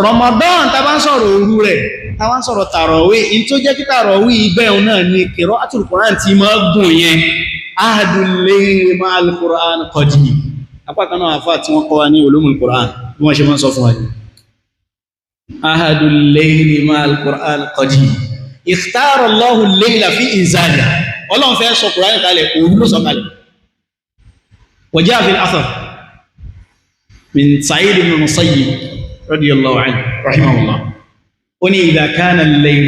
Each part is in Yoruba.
Ramadan tá bá ń sọ̀rọ̀ òru rẹ̀ tá bá ń sọ̀rọ̀ tàràwí in tó jẹ́ kí tàràwí ìgbẹ̀hùn náà ni qira'atul Qur'an tí máa gùn yẹn ahadul layli ma'al Qur'an qadim apá kan náà àfáà tí wọ́n kọ́ wa ní ulumul Qur'an bí wọ́n ṣe máa ń sọ fún wa ní ahadul layli ma'al Qur'an qadim ikhtara Allahu al-layla fi inzalihi Ọlọ́run fẹ́ sọ Qur'an kalẹ̀ òru ló sọ kalẹ̀ wa ja'a fil athar min Sa'id ibn Musayyib radiyallahu anhu rahimahullah oni idha kana al-layl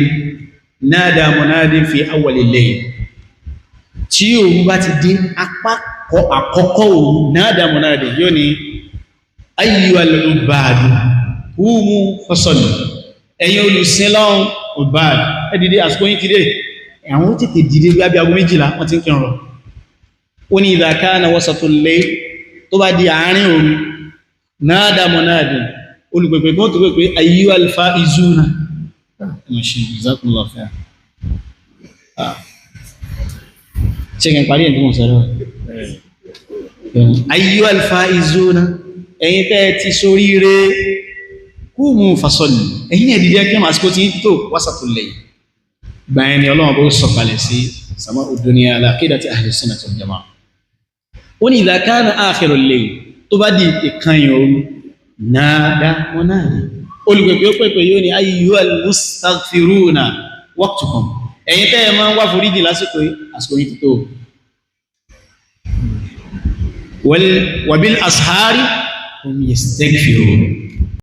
nada munadin fi awwal al-layl tí òru bá ti dé apá àkọ́kọ́ òru nada munadin yóò ní ayyuhal ubadu qumu fasallu ẹ̀yin olùsìn Ọlọ́hun ubad ẹ dìde àsìkò yín ti dé àwọn tètè dìde bí aago 12 wọ́n ti ń kírun oni idha kana wasatul layl tó bá di àárín òru nada munadin olùpẹ̀pẹ̀ kan tó pẹ̀pẹ̀ ayyuhal faizuna mọ̀ṣí jazakumullahu khair ṣẹ́gẹ̀ parí ẹ̀dùn mọ̀ sọ́rọ̀ ayyuhal faizuna ẹ̀yin tẹ́ ti sórí rẹ̀ qumu fasallu ẹ̀yin ẹ̀dìdẹ́ kí ma síkò tí tó wasatul layl gbáyẹn ni Ọlọ́run bó sọ̀kalẹ̀ sí sama'ud dunya ala aqidati ahli sunnah wal jama'ah ó ní idha kana akhirul layl tó bá di ìkànnì òru náàdá wọn náà ní olùgbẹ̀gbẹ̀ ó pẹ̀pẹ̀ yóò ní ayyuhal mustaghfiruna waqtukum ẹ̀yin tẹ́ ẹ máa ń wá foríjì lásìkò yìí tó wa bil ashari hum yastaghfirun